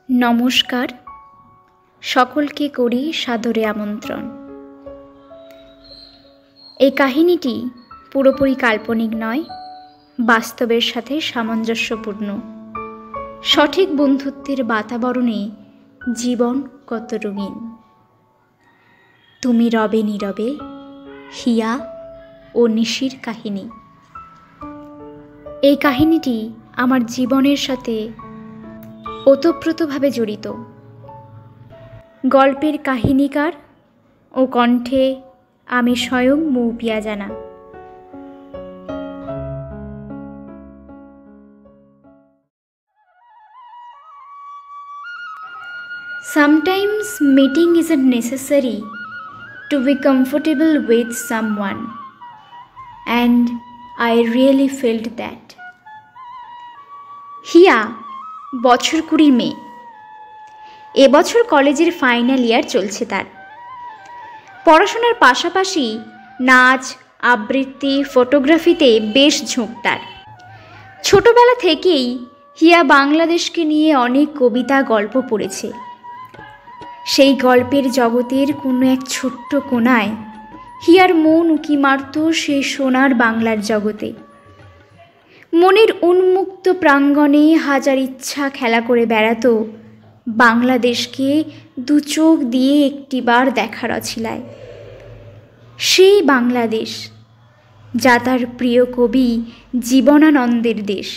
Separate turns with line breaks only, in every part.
নমস্কার, সকলকে করি সাদরে আমন্ত্রণ। এই কাহিনীটি পুরোপুরি কাল্পনিক নয়, বাস্তবের সাথে সামঞ্জস্যপূর্ণ। সঠিক বন্ধুত্বের বাতাবরণে জীবন কত রঙিন। তুমি রবে নীরবে, হিয়া ও নিশির কাহিনী। এই কাহিনীটি আমার জীবনের সাথে ওতপ্রোতভাবে জড়িত। গল্পের কাহিনীকার ও কণ্ঠে আমি স্বয়ং মৌপিয়া জানা। Sometimes meeting isn't necessary to be comfortable with someone, and I really felt that. হিয়া বছর 20 মেয়ে। এবছর কলেজের ফাইনাল ইয়ার চলছে তার। পড়াশোনার পাশাপাশি নাচ, আবৃত্তি, ফটোগ্রাফিতে বেশ ঝোঁক তার। ছোটবেলা থেকেই হিয়া বাংলাদেশকে নিয়ে অনেক কবিতা, গল্প পড়েছে। সেই গল্পের জগতের কোনো এক ছোট্ট কোণায় হিয়ার মন উঁকি মারত সে সোনার বাংলার জগতে। মনের উন্মুক্ত প্রাঙ্গণে হাজার ইচ্ছা খেলা করে বেড়াতো বাংলাদেশকে দু চোখ দিয়ে একটিবার দেখার অছিলায়। সেই বাংলাদেশ যা তার প্রিয় কবি জীবনানন্দের দেশ।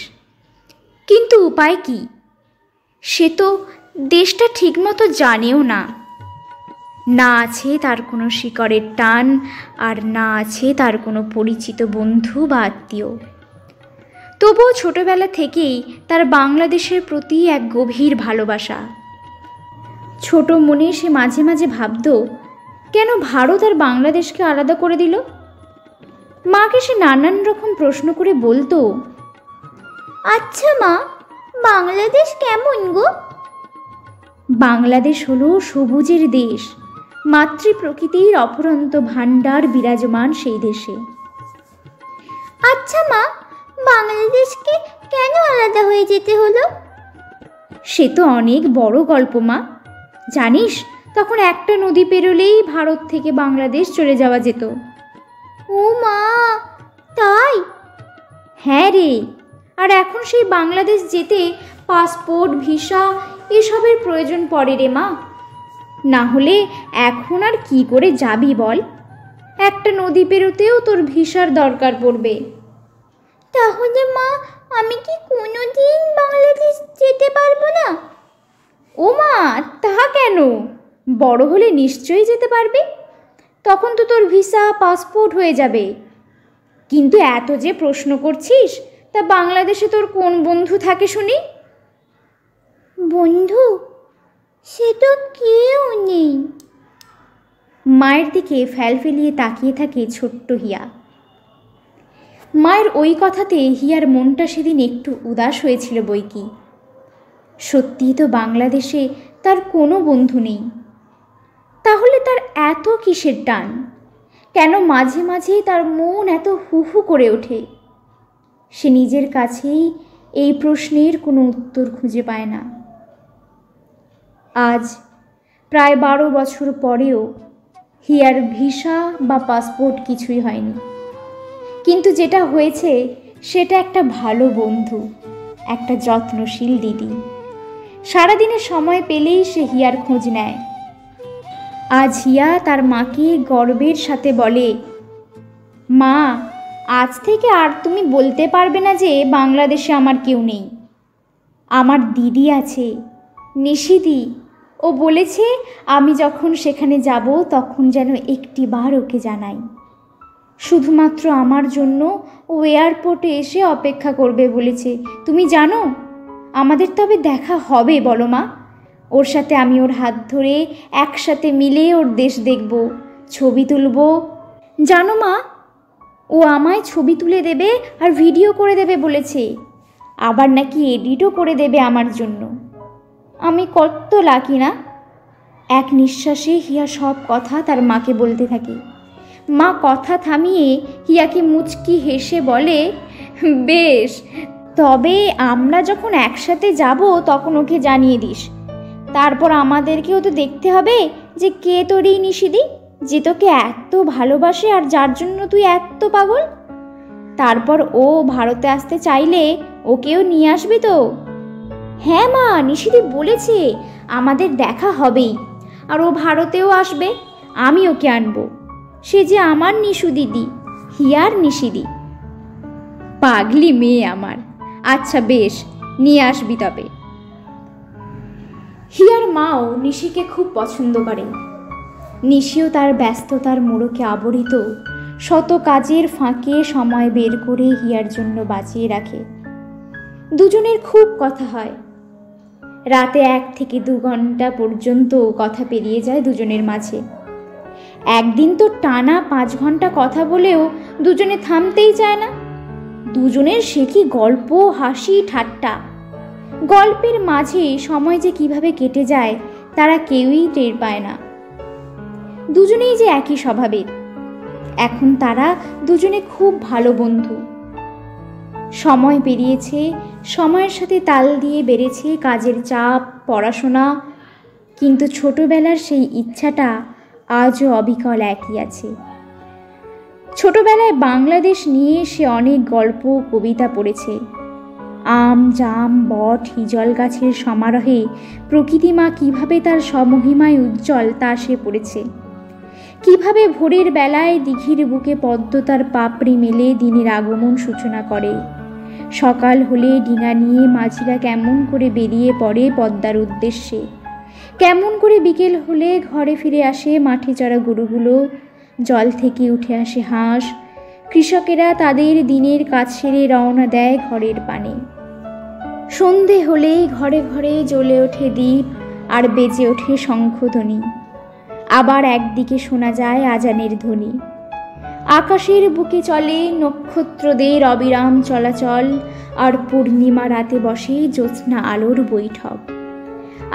কিন্তু উপায় কি? সে তো দেশটা ঠিকমতো জানেও না। না আছে তার কোনো শিকড়ের টান, আর না আছে তার কোনো পরিচিত বন্ধু বা আত্মীয়। তবুও ছোটবেলা থেকেই তার বাংলাদেশের প্রতি এক গভীর ভালোবাসা। ছোট মনে সে মাঝে মাঝে ভাবত, কেন ভারত আর বাংলাদেশকে আলাদা করে দিল? মাকে সে নানান রকম প্রশ্ন করে বলতো, আচ্ছা মা, বাংলাদেশ কেমন গো? বাংলাদেশ হলো সবুজের দেশ, মাতৃ প্রকৃতির অফুরন্ত ভাণ্ডার বিরাজমান সেই দেশে। আচ্ছা মা, বাংলাদেশকে কেন আলাদা হয়ে যেতে হলো? সে তো অনেক বড় গল্প মা। জানিস, তখন একটা নদী পেরোলেই ভারত থেকে বাংলাদেশ চলে যাওয়া যেত। ও মা, তাই? হ্যাঁ রে। আর এখন সেই বাংলাদেশ যেতে পাসপোর্ট, ভিসা এসবের প্রয়োজন পড়ে রে মা। না হলে এখন আর কি করে যাবি বল? একটা নদী পেরোতেও তোর ভিসার দরকার পড়বে। তাহলে মা, আমি কি কোনোদিন বাংলাদেশ যেতে পারবো না? ও মা, তা কেন? বড় হলে নিশ্চয়ই যেতে পারবে। তখন তো তোর ভিসা, পাসপোর্ট হয়ে যাবে। কিন্তু এত যে প্রশ্ন করছিস, তা বাংলাদেশে তোর কোন বন্ধু থাকে শুনি? বন্ধু? সে তো কেউ নেই। মায়ের দিকে ফেলিয়ে তাকিয়ে থাকে ছোট্ট হিয়া। মায়ের ওই কথাতে হিয়ার মনটা সেদিন একটু উদাস হয়েছিল বৈকি। সত্যিই তো বাংলাদেশে তার কোনো বন্ধু নেই। তাহলে তার এত কিসের টান? কেন মাঝে মাঝে তার মন এত হুহু করে ওঠে? সে নিজের কাছেই এই প্রশ্নের কোনো উত্তর খুঁজে পায় না। আজ প্রায় 12 বছর পরেও হিয়ার ভিসা বা পাসপোর্ট কিছুই হয়নি। কিন্তু যেটা হয়েছে সেটা একটা ভালো বন্ধু, একটা যত্নশীল দিদি। সারাদিনে সময় পেলেই সে হিয়ার খোঁজ নেয়। আজ হিয়া তার মাকে গর্বের সাথে বলে, মা, আজ থেকে আর তুমি বলতে পারবে না যে বাংলাদেশে আমার কেউ নেই। আমার দিদি আছে, নিশিদি। ও বলেছে আমি যখন সেখানে যাব তখন যেন একটিবার ওকে জানাই। শুধুমাত্র আমার জন্য ও এয়ারপোর্টে এসে অপেক্ষা করবে বলেছে। তুমি জানো, আমাদের তবে দেখা হবে বলো মা। ওর সাথে আমি ওর হাত ধরে একসাথে মিলে ওর দেশ দেখব, ছবি তুলব। জানো মা, ও আমায় ছবি তুলে দেবে আর ভিডিও করে দেবে বলেছে। আবার নাকি এডিটও করে দেবে আমার জন্য। আমি কত লাকি না। এক নিঃশ্বাসে হিয়া সব কথা তার মাকে বলতে থাকে। মা কথা থামিয়ে হিয়াকে মুচকি হেসে বলে, বেশ, তবে আমরা যখন একসাথে যাব তখন ওকে জানিয়ে দিস। তারপর আমাদেরকেও তো দেখতে হবে যে কে তোর এই নিশিদি, যে তোকে এত ভালোবাসে আর যার জন্য তুই এত পাগল। তারপর ও ভারতে আসতে চাইলে ওকেও নিয়ে আসবি তো? হ্যাঁ মা, নিশিদি বলেছে আমাদের দেখা হবেই, আর ও ভারতেও আসবে, আমি ওকে আনবো। সে যে আমার নিশু দিদি, হিয়ার নিশিদি। পাগলি মেয়ে আমার। আচ্ছা বেশ, নিয়ে আসবি তবে। হিয়ার মাও নিশিকে খুব পছন্দ করেন। নিশিও তার ব্যস্ততার মোড়কে আবরিত শত কাজের ফাঁকে সময় বের করে হিয়ার জন্য বাঁচিয়ে রাখে। দুজনের খুব কথা হয়। রাতে 1 থেকে 2 ঘন্টা পর্যন্ত কথা পেরিয়ে যায় দুজনের মাঝে। একদিন তো টানা 5 ঘন্টা কথা বলেও দুজনে থামতেই চায় না। দুজনের সে কি গল্প, হাসি, ঠাট্টা। গল্পের মাঝে সময় যে কিভাবে কেটে যায় তারা কেউই টের পায় না। দুজনেই যে একই স্বভাবের। এখন তারা দুজনে খুব ভালো বন্ধু। সময় পেরিয়েছে, সময়ের সাথে তাল দিয়ে বেড়েছে কাজের চাপ, পড়াশোনা, কিন্তু ছোটবেলার সেই ইচ্ছাটা আজও অবিকল একই আছে। ছোটবেলায় বাংলাদেশ নিয়ে সে অনেক গল্প, কবিতা পড়েছে। আম, জাম, বট, হিজল গাছের সমারোহে প্রকৃতি মা কিভাবে তার সমহিমায় উজ্জ্বল তা সে পড়েছে। কিভাবে ভোরের বেলায় দিঘির বুকে পদ্ম তার পাপড়ি মেলে দিনের আগমন সূচনা করে। সকাল হলে ডিঙা নিয়ে মাঝিরা কেমন করে বেরিয়ে পড়ে পদ্মার উদ্দেশ্যে। কেমন করে বিকেল হলে ঘরে ফিরে আসে মাঠে চড়া গরুগুলো, জল থেকে উঠে আসে হাঁস। কৃষকেরা তাদের দিনের কাজ সেরে রওনা দেয় ঘরের পানে। সন্ধে হলেই ঘরে ঘরে জ্বলে ওঠে দ্বীপ আর বেজে ওঠে শঙ্খধ্বনি। আবার একদিকে শোনা যায় আজানের ধ্বনি। আকাশের বুকে চলে নক্ষত্রদের অবিরাম চলাচল, আর পূর্ণিমা রাতে বসে জ্যোৎস্না আলোর বৈঠক।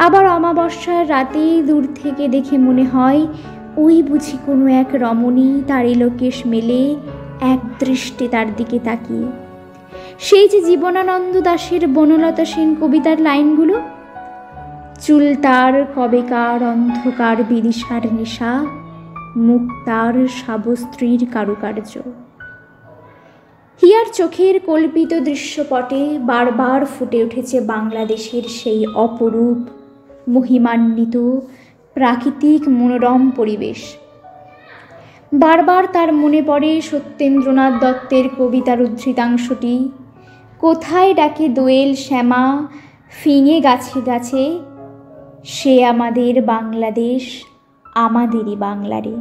আবার অমাবস্যার রাতে দূর থেকে দেখে মনে হয় ওই বুঝি কোনো এক রমণী তার এলোকেশ মেলে এক দৃষ্টে তার দিকে তাকিয়ে। সেই যে জীবনানন্দ দাশের বনলতা সেন কবিতার লাইনগুলো, চুল তার কবেকার অন্ধকার বিদিশার নেশা, মুখ তার সাবস্ত্রীর কারুকার্য। হিয়ার চোখের কল্পিত দৃশ্যপটে বারবার ফুটে উঠেছে বাংলাদেশের সেই অপরূপ মহিমান্বিত প্রাকৃতিক মনোরম পরিবেশ। বারবার তার মনে পড়ে সত্যেন্দ্রনাথ দত্তের কবিতার উদ্ধৃতাংশটি, কোথায় ডাকে দোয়েল শ্যামা ফিঙে গাছে গাছে, সে আমাদের বাংলাদেশ, আমাদেরই বাংলারে।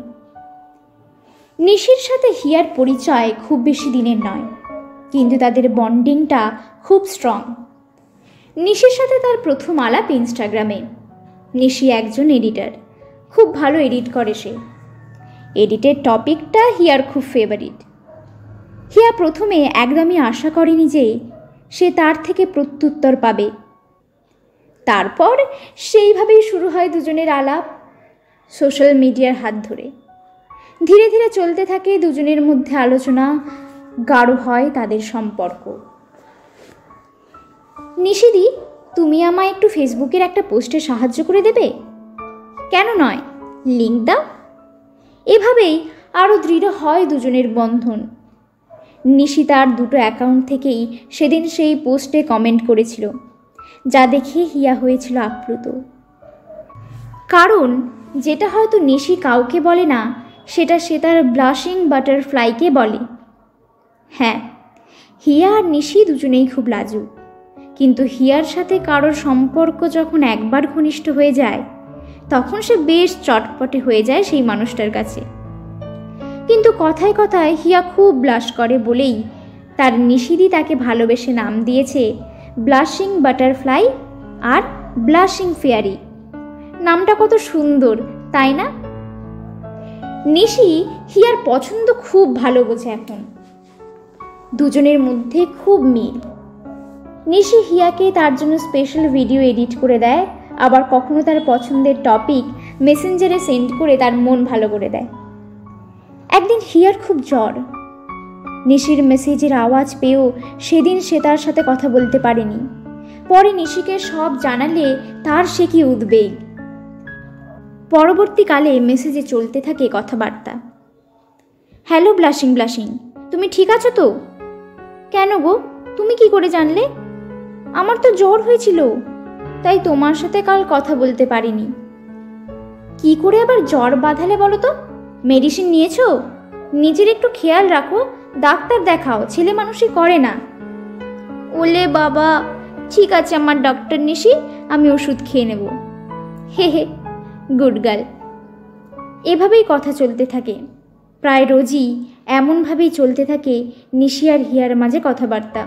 নিশির সাথে হিয়ার পরিচয় খুব বেশি দিনের নয়, কিন্তু তাদের বন্ডিংটা খুব স্ট্রং। নিশির সাথে তার প্রথম আলাপ ইনস্টাগ্রামে। নিশি একজন এডিটর, খুব ভালো এডিট করে সে। এডিটের টপিকটা হিয়ার খুব ফেভারিট। হিয়া প্রথমে একদমই আশা করেনি যে সে তার থেকে প্রত্যুত্তর পাবে। তারপর সেইভাবেই শুরু হয় দুজনের আলাপ, সোশ্যাল মিডিয়ার হাত ধরে। ধীরে ধীরে চলতে থাকে দুজনের মধ্যে আলোচনা, গাঢ় হয় তাদের সম্পর্ক। নিশিদি, তুমি আমায় একটু ফেসবুকের একটা পোস্টে সাহায্য করে দেবে? কেন নয়, লিঙ্ক দাও। এভাবেই আরও দৃঢ় হয় দুজনের বন্ধন। নিশি তার 2টো অ্যাকাউন্ট থেকেই সেদিন সেই পোস্টে কমেন্ট করেছিল, যা দেখে হিয়া হয়েছিল আপ্লুত। কারণ যেটা হয়তো নিশি কাউকে বলে না, সেটা সে তার ব্লাশিং বাটারফ্লাইকে বলে। হ্যাঁ, হিয়া আর নিশি দুজনেই খুব লাজুক, কিন্তু হিয়ার সাথে কারোর সম্পর্ক যখন একবার ঘনিষ্ঠ হয়ে যায় তখন সে বেশ চটপটে হয়ে যায় সেই মানুষটার কাছে। কিন্তু কথায় কথায় হিয়া খুব ব্লাশ করে বলেই তার নিশিদি তাকে ভালোবেসে নাম দিয়েছে ব্লাশিং বাটারফ্লাই আর ব্লাশিং ফেয়ারি। নামটা কত সুন্দর, তাই না? নিশি হিয়ার পছন্দ খুব ভালো বোঝে এখন। দুজনের মধ্যে খুব মিল। নিশি হিয়াকে তার জন্য স্পেশাল ভিডিও এডিট করে দেয়, আবার কখনো তার পছন্দের টপিক মেসেঞ্জারে সেন্ড করে তার মন ভালো করে দেয়। একদিন হিয়ার খুব জ্বর। নিশির মেসেজের আওয়াজ পেয়েও সেদিন সে তার সাথে কথা বলতে পারেনি। পরে নিশিকে সব জানালে তার সে কি উদ্বেগ। পরবর্তীকালে মেসেজে চলতে থাকে কথাবার্তা। হ্যালো ব্লাশিং ব্লাশিং, তুমি ঠিক আছো তো? কেন গো, তুমি কি করে জানলে? আমার তো জ্বর হয়েছিল, তাই তোমার সাথে কাল কথা বলতে পারিনি। কি করে আবার জ্বর বাঁধালে বলো তো? মেডিসিন নিয়েছো? নিজের একটু খেয়াল রাখো, ডাক্তার দেখাও, ছেলে মানুষই করে না। ওলে বাবা, ঠিক আছে আমার ডক্টর নিশি, আমি ওষুধ খেয়ে নেব। হে হে, গুড গার্ল। এভাবেই কথা চলতে থাকে। প্রায় রোজই এমনভাবেই চলতে থাকে নিশি আর হিয়ার মাঝে কথাবার্তা।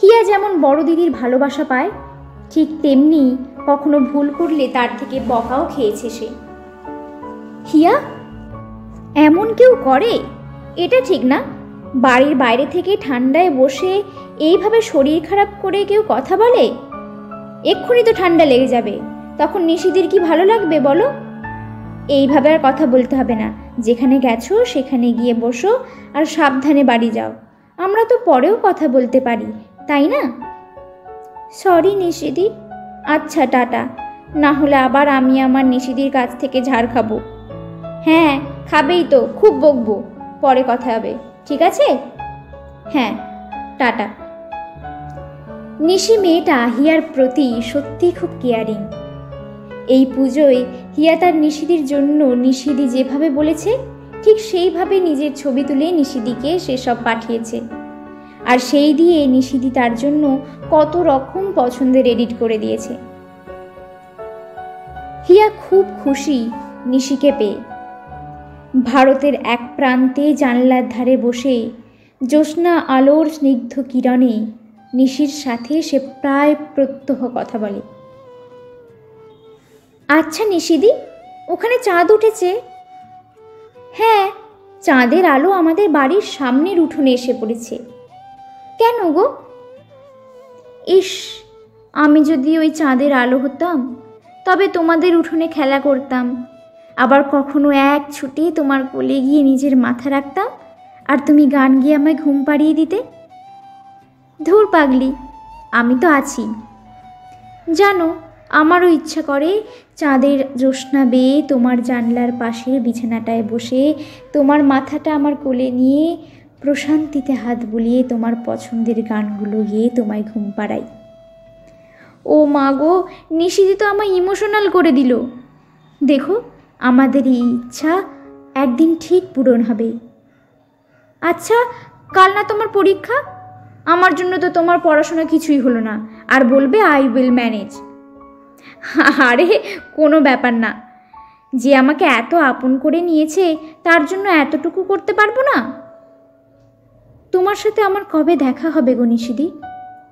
হিয়া যেমন বড় দিদির ভালোবাসা পায়, ঠিক তেমনি কখনো ভুল করলে তার থেকে বকাও খেয়েছে সে। হিয়া, এমন কেউ করে? এটা ঠিক না। বাড়ির বাইরে থেকে ঠান্ডায় বসে এইভাবে শরীর খারাপ করে কেউ কথা বলে? এক্ষুনি তো ঠান্ডা লেগে যাবে, তখন নিশিদির কি ভালো লাগবে বলো? এইভাবে আর কথা বলতে হবে না। যেখানে গেছো সেখানে গিয়ে বসো আর সাবধানে বাড়ি যাও। আমরা তো পরেও কথা বলতে পারি, তাই না? সরি নিশিদি। আচ্ছা টাটা, না হলে আবার আমি আমার নিশিদির কাছ থেকে ঝাড় খাবো। হ্যাঁ খাবেই তো, খুব বকবো। পরে কথা হবে, ঠিক আছে? হ্যাঁ, টাটা। নিশি মেয়েটা হিয়ার প্রতি সত্যি খুব কেয়ারিং। এই পুজোয় হিয়া তার নিশিদির জন্য নিশিদি যেভাবে বলেছে ঠিক সেইভাবে নিজের ছবি তুলে নিশিদিকে সেসব পাঠিয়েছে। আর সেই দিয়ে নিশিদি তার জন্য কত রকম পছন্দের এডিট করে দিয়েছে। হিয়া খুব খুশি নিশিকে পেয়ে। ভারতের এক প্রান্তে জানলার ধারে বসে জ্যোৎস্না আলোর স্নিগ্ধ কিরণে নিশির সাথে সে প্রায় প্রত্যহ কথা বলে। আচ্ছা নিশিদি, ওখানে চাঁদ উঠেছে? হ্যাঁ, চাঁদের আলো আমাদের বাড়ির সামনের উঠোনে এসে পড়েছে। কেন গো? ইস, আমি যদি ওই চাঁদের আলো হতাম, তবে তোমাদের উঠোনে খেলা করতাম, আবার কখনো এক ছুটে তোমার কোলে গিয়ে নিজের মাথা রাখতাম আর তুমি গান গিয়ে আমায় ঘুম পাড়িয়ে দিতে। ধুর পাগলি, আমি তো আছি। জানো, আমারও ইচ্ছা করে চাঁদের জ্যোৎস্না বেয়ে তোমার জানলার পাশের বিছানাটায় বসে তোমার মাথাটা আমার কোলে নিয়ে প্রশান্তিতে হাত বুলিয়ে তোমার পছন্দের গানগুলো গিয়ে তোমায় ঘুম পাড়াই। ও মা গো, নিশিদি তো আমায় ইমোশনাল করে দিল। দেখো, আমাদের এই ইচ্ছা একদিন ঠিক পূরণ হবে। আচ্ছা, কাল না তোমার পরীক্ষা? আমার জন্য তো তোমার পড়াশোনা কিছুই হলো না, আর বলবে আই উইল ম্যানেজ। আরে কোনো ব্যাপার না, যে আমাকে এত আপন করে নিয়েছে তার জন্য এতটুকু করতে পারবো না? তোমার সাথে আমার কবে দেখা হবে গো নিশিদি?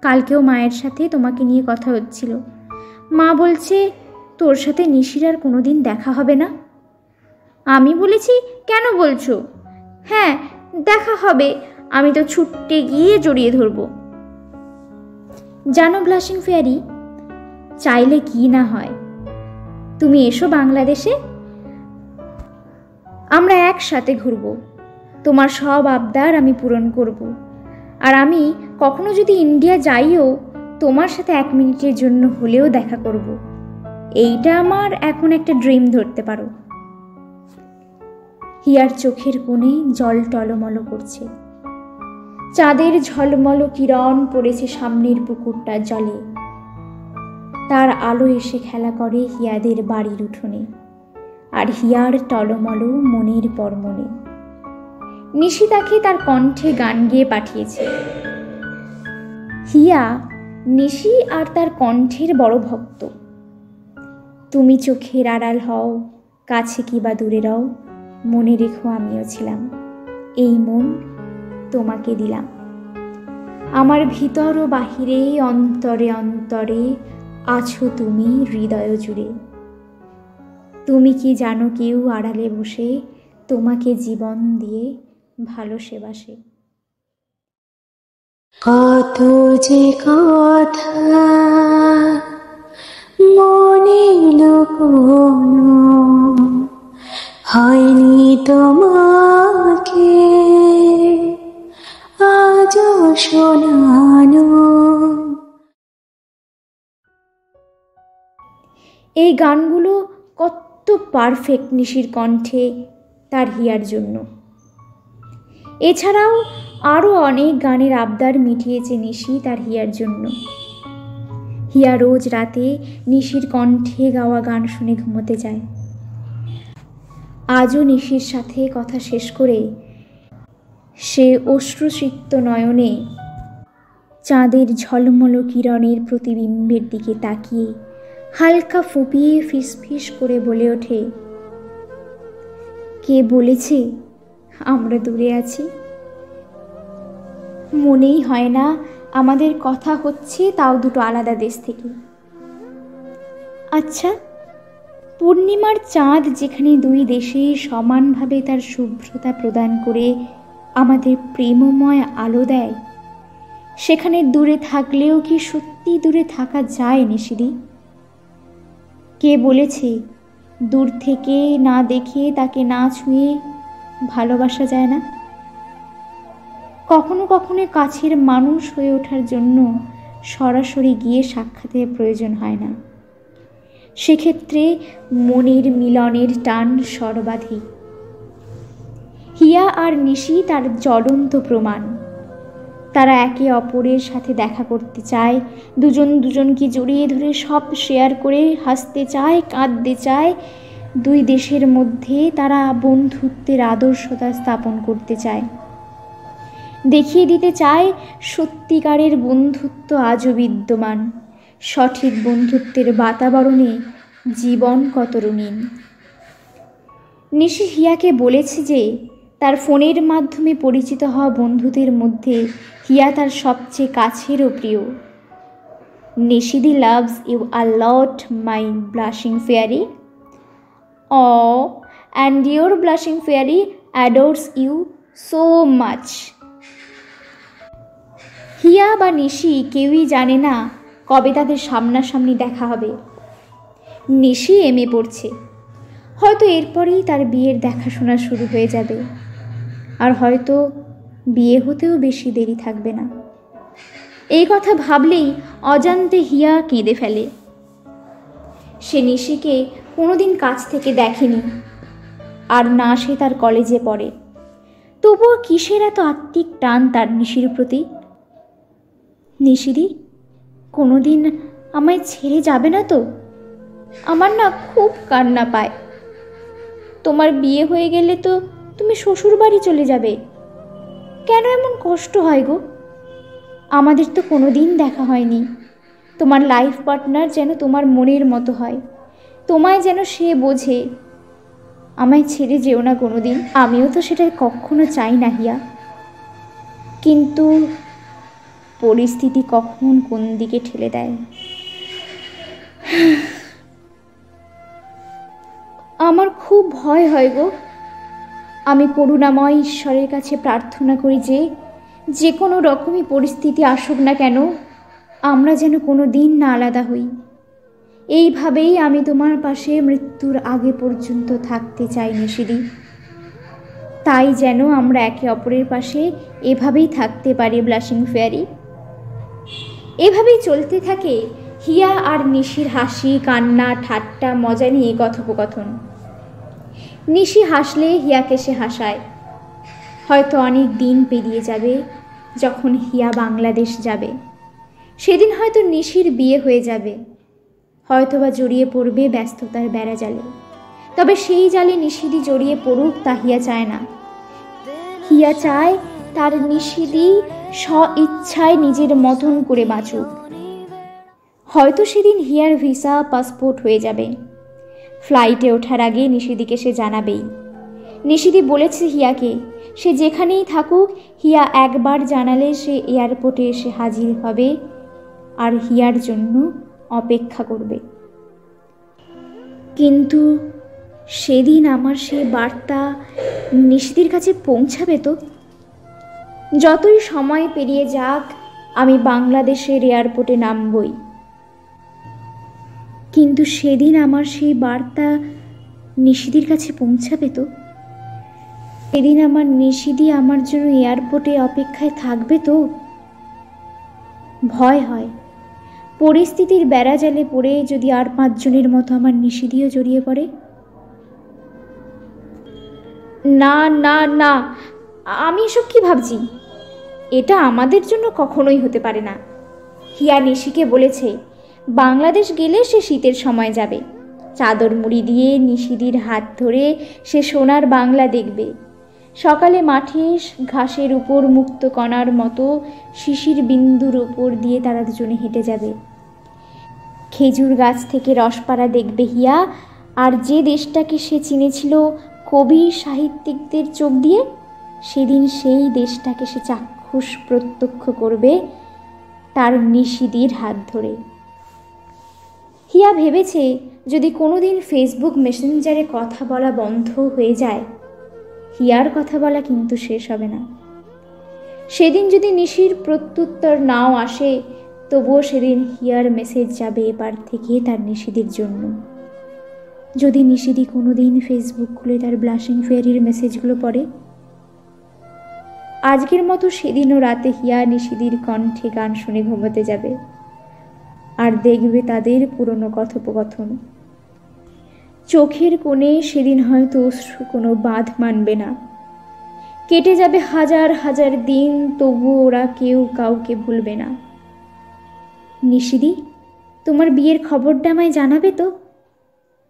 কালকেও মায়ের সাথে তোমাকে নিয়ে কথা হচ্ছিল। মা বলছে তোর সাথে নিশির আর কোনোদিন দেখা হবে না। আমি বলেছি কেন বলছো? হ্যাঁ দেখা হবে, আমি তো ছুটতে গিয়ে জড়িয়ে ধরবো। জানো ব্লাশিং ফেয়ারি, চাইলে কি না হয়, তুমি এসো বাংলাদেশে, আমরা একসাথে ঘুরবো। তোমার সব আবদার আমি পূরণ করব। আর আমি কখনো যদি ইন্ডিয়া যাইও, তোমার সাথে 1 মিনিটের জন্য হলেও দেখা করব। এইটা আমার এখন একটা ড্রিম ধরতে পারো। হিয়ার চোখের কোণে জল টলমল করছে। চাঁদের ঝলমল কিরণ পড়েছে সামনের পুকুরটার জলে। তার আলো এসে খেলা করে হিয়াদের বাড়ির উঠোনে, আর হিয়ার টলমল মনের পর মনে। নিশি তাকে তার কণ্ঠে গান গেয়ে পাঠিয়েছে। হিয়া নিশি আর তার কণ্ঠের বড় ভক্ত। তুমি চোখের আড়াল হও, কাছে কিবা দূরে রও, মনে রেখো আমিও ছিলাম, এই মন তোমাকে দিলাম। আমার ভিতর ও বাহিরে অন্তরে অন্তরে আছো তুমি হৃদয় জুড়ে। তুমি কি জানো কেউ আড়ালে বসে তোমাকে জীবন দিয়ে ভালো সেবাসে।
কত যে কথা মনে লুকোনো হয়নি তোমাকে আজও শোনানো।
এই গানগুলো কত পারফেক্ট নিশির কণ্ঠে তার হিয়ার জন্য। এছাড়াও আরও অনেক গানের আবদার মিটিয়েছে নিশি তার হিয়ার জন্য। হিয়া রোজ রাতে নিশির কণ্ঠে গাওয়া গান শুনে ঘুমোতে যায়। আজও নিশির সাথে কথা শেষ করে সে অশ্রুসিক্ত নয়নে চাঁদের ঝলমল কিরণের প্রতিবিম্বের দিকে তাকিয়ে হালকা ফুপিয়ে ফিসফিস করে বলে ওঠে, কে বলেছে আমরা দূরে আছি? মনেই হয় না আমাদের কথা হচ্ছে, তাও দুটো আলাদা দেশ থেকে। আচ্ছা, পূর্ণিমার চাঁদ যেখানে দুই দেশে সমানভাবে তার শুভ্রতা প্রদান করে আমাদের প্রেমময় আলো দেয়, সেখানে দূরে থাকলেও কি সত্যি দূরে থাকা যায় নিশিদি? কে বলেছে দূর থেকে না দেখে তাকে না ছুঁয়ে ভালোবাসা যায় না? কখনো কখনো কাছের মানুষ হয়ে ওঠার জন্য সরাসরি গিয়ে সাক্ষাতের প্রয়োজন হয় না, সেক্ষেত্রে মনের মিলনের টান সর্বাধিক। হিয়া আর নিশি তার জ্বলন্ত প্রমাণ। তারা একে অপরের সাথে দেখা করতে চায়, দুজন দুজনকে জড়িয়ে ধরে সব শেয়ার করে হাসতে চায়, কাঁদতে চায়। দুই দেশের মধ্যে তারা বন্ধুত্বের আদর্শতা স্থাপন করতে চায়, দেখিয়ে দিতে চায় সত্যিকারের বন্ধুত্ব আজও বিদ্যমান। সঠিক বন্ধুত্বের বাতাবরণে জীবন কত রঙিন। নিশি হিয়াকে বলেছে যে তার ফোনের মাধ্যমে পরিচিত হওয়া বন্ধুদের মধ্যে হিয়া তার সবচেয়ে কাছের ও প্রিয়। নিশিদি loves you a lot my blushing fairy, and your blushing fairy adores you so much. Hiya বা নিশি কেউই জানে না কবে তাদের সামনাসামনি দেখা হবে। নিশি এমএ পড়ছে, হয়তো এরপরেই তার বিয়ের দেখাশোনা শুরু হয়ে যাবে, আর হয়তো বিয়ে হতেও বেশি দেরি থাকবে না। এই কথা ভাবলেই অজান্তে হিয়া কেঁদে ফেলে। সে নিশিকে কোনোদিন কাছ থেকে দেখেনি, আর না সে তার কলেজে পড়ে। তবুও কিসের এত আত্মিক টান তার নিশির প্রতি? নিশিদি, কোনোদিন আমায় ছেড়ে যাবে না তো? আমার না খুব কান্না পায়। তোমার বিয়ে হয়ে গেলে তো তুমি শ্বশুর বাড়ি চলে যাবে। কেন এমন কষ্ট হয় গো? আমাদের তো কোনোদিন দেখা হয়নি। তোমার লাইফ পার্টনার যেন তোমার মনের মতো হয়, তোমায় যেন সে বোঝে। আমায় ছেড়ে যেও না কোনোদিন। আমিও তো সেটা কখনো চাই না হিয়া, কিন্তু পরিস্থিতি কখন কোন দিকে ঠেলে দেয়। আমার খুব ভয় হয় গো। আমি করুণাময় ঈশ্বরের কাছে প্রার্থনা করি যে কোনো রকমই পরিস্থিতি আসুক না কেন, আমরা যেন কোনো দিন না আলাদা হই। এইভাবেই আমি তোমার পাশে মৃত্যুর আগে পর্যন্ত থাকতে চাই নিশিদি। তাই যেন আমরা একে অপরের পাশে এভাবেই থাকতে পারি ব্লাশিং ফেয়ারি। এভাবেই চলতে থাকে হিয়া আর নিশির হাসি, কান্না, ঠাট্টা, মজা নিয়ে কথোপকথন। নিশি হাসলে হিয়াকে সে হাসায়। হয়তো অনেক দিন পেরিয়ে যাবে যখন হিয়া বাংলাদেশ যাবে। সেদিন হয়তো নিশির বিয়ে হয়ে যাবে, হয়তোবা জড়িয়ে পড়বে ব্যস্ততার বেড়া জালে। তবে সেই জালে নিশিদি জড়িয়ে পড়ুক তা হিয়া চায় না। হিয়া চায় তার নিশিদি স্ব ইচ্ছায় নিজের মতন করে বাঁচুক। হয়তো সেদিন হিয়ার ভিসা পাসপোর্ট হয়ে যাবে। ফ্লাইটে ওঠার আগে নিশিদিকে সে জানাবেই। নিশিদি বলেছে হিয়াকে, সে যেখানেই থাকুক হিয়া একবার জানালে সে এয়ারপোর্টে এসে হাজির হবে আর হিয়ার জন্য অপেক্ষা করবে। কিন্তু সেদিন আমার সে বার্তা নিশিদির কাছে পৌঁছাবে তো? যতই সময় পেরিয়ে যাক, আমি বাংলাদেশের এয়ারপোর্টে নামবই। কিন্তু সেদিন আমার সেই বার্তা নিশিদির কাছে পৌঁছাবে তো? সেদিন আমার নিশিদি আমার জন্য এয়ারপোর্টে অপেক্ষায় থাকবে তো? ভয় হয়, পরিস্থিতির বেড়াজালে পড়ে যদি আর 5 জনের মতো আমার নিশিদিও জড়িয়ে পড়ে? না না না, আমি এসব কি ভাবছি? এটা আমাদের জন্য কখনোই হতে পারে না। হিয়া নিশিকে বলেছে বাংলাদেশ গেলে সে শীতের সময় যাবে। চাদর মুড়ি দিয়ে নিশিদির হাত ধরে সে সোনার বাংলা দেখবে। সকালে মাঠে ঘাসের উপর মুক্ত কণার মতো শিশির বিন্দুর উপর দিয়ে তারা দুজনে হেঁটে যাবে। খেজুর গাছ থেকে রসপাড়া দেখবে হিয়া। আর যে দেশটাকে সে চিনেছিল কবি সাহিত্যিকদের চোখ দিয়ে, সেদিন সেই দেশটাকে সে চাক্ষুষ প্রত্যক্ষ করবে তার নিশিদির হাত ধরে। হিয়া ভেবেছে যদি কোনোদিন ফেসবুক মেসেঞ্জারে কথা বলা বন্ধ হয়ে যায়, হিয়ার কথা বলা কিন্তু শেষ হবে না। সেদিন যদি নিশির প্রত্যুত্তর নাও আসে, তবুও সেদিন হিয়ার মেসেজ যাবে এপার থেকে তার নিশিদির জন্য। যদি নিশিদি কোনোদিন ফেসবুক খুলে তার ব্লাশিং ফেয়ারির মেসেজগুলো পড়ে, আজকের মতো সেদিনও রাতে হিয়া নিশিদির কণ্ঠে গান শুনে ঘুমোতে যাবে আর দেখবে তাদের পুরনো কথোপকথন। চোখের কোণে সেদিন হয়তো অশ্রু কোনো বাঁধ মানবে না। কেটে যাবে হাজার হাজার দিন, তবু ওরা কেউ কাউকে ভুলবে না। নিশিদি, তোমার বিয়ের খবরটা আমায় জানাবে তো?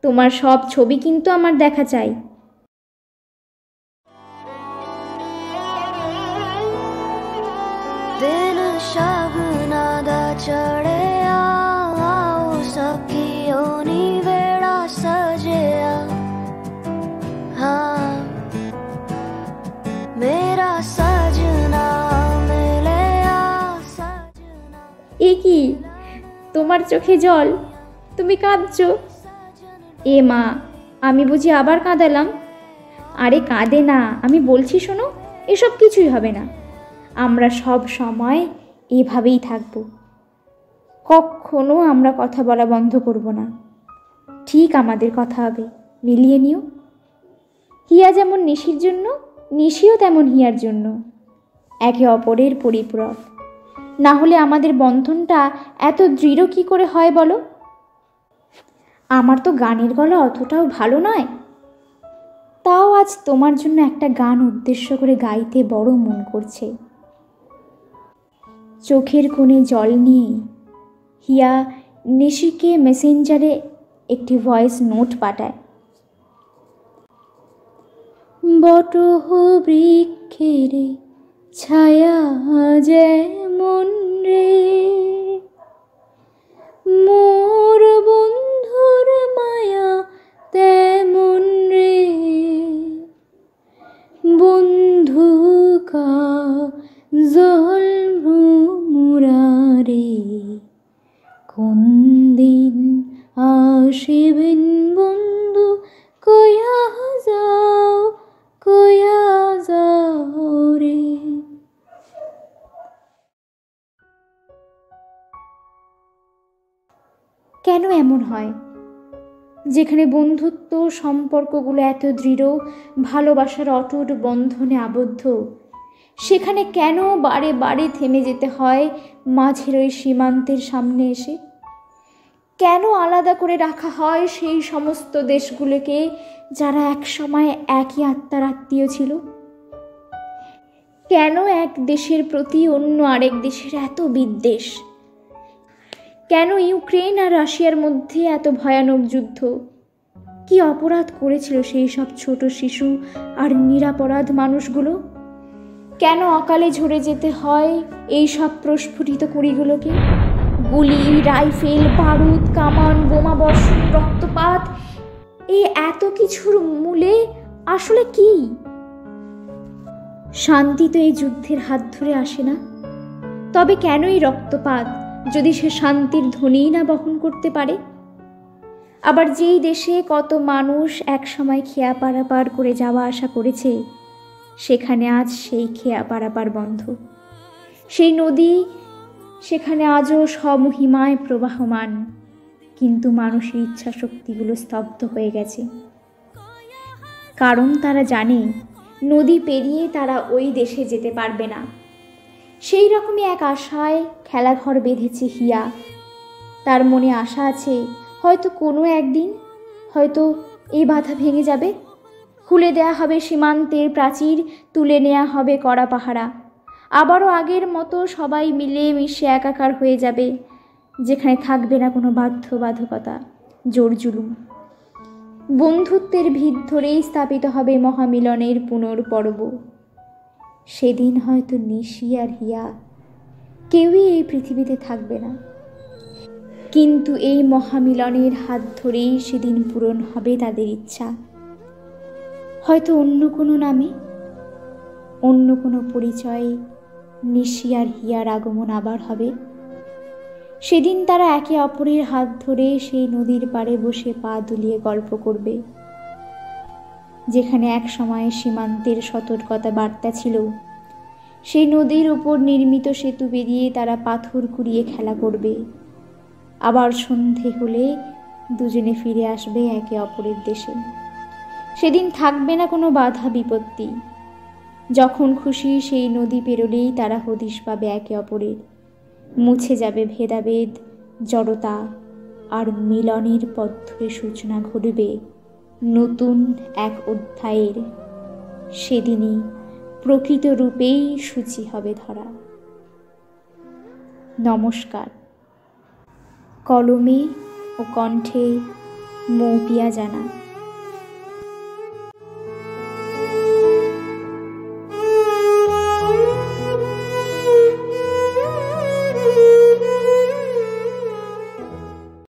তোমার সব ছবি কিন্তু আমার দেখা চাই।
दिन शगुना दा चढ़िया आओ सखियो नी वेड़ा सजिया हाँ मेरा सजना मिलिया सजना।
এ কি, তোমার চোখে জল? তুমি কাঁদছো? এ মা, আমি বুঝি আবার কাঁদালাম? আরে কাঁদে না, আমি বলছি শোনো, এসব কিছুই হবে না। আমরা সব সময় এভাবেই থাকব। কখনো আমরা কথা বলা বন্ধ করব না। ঠিক আমাদের কথা হবে, মিলিয়ে নিও। হিয়া যেমন নিশির জন্য, নিশিও তেমন হিয়ার জন্য, একে অপরের পরিপূরক। না হলে আমাদের বন্ধনটা এত দৃঢ় কি করে হয় বলো? আমার তো গানের গলা অতটাও ভালো নয়, তাও আজ তোমার জন্য একটা গান উদ্দেশ্য করে গাইতে বড় মন করছে। চোখের কোণে জল নিয়ে হিয়া নিশিকে মেসেঞ্জারে একটি ভয়েস নোট পাঠায়। বটহ বৃক্ষের ছায়া যেমন রে, মোর বন্ধুর মায়া তেমন রে, বন্ধু কাজল ভ্রমরারে, কোন দিন আসিবেন বন্ধু কয়া যাও রে। কেন এমন হয়? যেখানে বন্ধুত্ব সম্পর্কগুলো এত দৃঢ়, ভালোবাসার অটুট বন্ধনে আবদ্ধ, সেখানে কেন বারে বারে থেমে যেতে হয় মাঝের ওই সীমান্তের সামনে এসে? কেন আলাদা করে রাখা হয় সেই সমস্ত দেশগুলোকে যারা একসময় একই আত্মার আত্মীয় ছিল? কেন এক দেশের প্রতি অন্য আরেক দেশের এত বিদ্বেষ? কেন ইউক্রেন আর রাশিয়ার মধ্যে এত ভয়ানক যুদ্ধ? কি অপরাধ করেছিল সেই সব ছোট শিশু আর নিরাপরাধ মানুষগুলো? কেন অকালে ঝরে যেতে হয় এই সব প্রস্ফুটিত কুড়িগুলোকে? গুলি, রাইফেল, বারুদ, কামান, বোমা বর্ষণ, রক্তপাত, এই এত কিছুর মূলে আসলে কি? শান্তি তো এই যুদ্ধের হাত ধরে আসে না। তবে কেনই রক্তপাত, যদি সে শান্তির ধ্বনিই না বহন করতে পারে? আবার যেই দেশে কত মানুষ একসময় খেয়া পারাপার করে যাওয়া আসা করেছে, সেখানে আজ সেই খেয়া পারাপার বন্ধ। সেই নদী সেখানে আজও সমহিমায় প্রবাহমান, কিন্তু মানুষের ইচ্ছা শক্তিগুলো স্তব্ধ হয়ে গেছে। কারণ তারা জানে নদী পেরিয়ে তারা ওই দেশে যেতে পারবে না। সেই রকমই এক আশায় খেলাঘর বেঁধেছে হিয়া। তার মনে আশা আছে হয়তো কোনো একদিন হয়তো এই বাধা ভেঙে যাবে, খুলে দেয়া হবে সীমান্তের প্রাচীর, তুলে নেওয়া হবে কড়া পাহারা, আবারও আগের মতো সবাই মিলে মিশে একাকার হয়ে যাবে, যেখানে থাকবে না কোনো বাধ্যবাধকতা, জোর জুলুম। বন্ধুত্বের ভিত ধরেই স্থাপিত হবে মহামিলনের পুনর্পর্ব। সেদিন হয়তো নিশি আর হিয়া কেউই এই পৃথিবীতে থাকবে না, কিন্তু এই মহামিলনের হাত ধরেই সেদিন পূরণ হবে তাদের ইচ্ছা। হয়তো অন্য কোনো নামে, অন্য কোনো পরিচয়ে নিশি আর হিয়ার আগমন আবার হবে। সেদিন তারা একে অপরের হাত ধরে সেই নদীর পাড়ে বসে পা দুলিয়ে গল্প করবে, যেখানে এক সময় সীমান্তের সতর্কতা বার্তা ছিল। সেই নদীর উপর নির্মিত সেতু পেরিয়ে তারা পাথর কুড়িয়ে খেলা করবে। আবার সন্ধে হলে দুজনে ফিরে আসবে একে অপরের দেশে। সেদিন থাকবে না কোনো বাধা বিপত্তি। যখন খুশি সেই নদী পেরোলেই তারা হদিশ পাবে একে অপরের। মুছে যাবে ভেদাভেদ, জড়তা, আর মিলনের পথ ধরে সূচনা ঘটবে নতুন এক অধ্যায়ের। সেদিনই প্রকৃত রূপেই সূচি হবে ধরা। নমস্কার। কলমে ও কণ্ঠে মৌপিয়া জানা।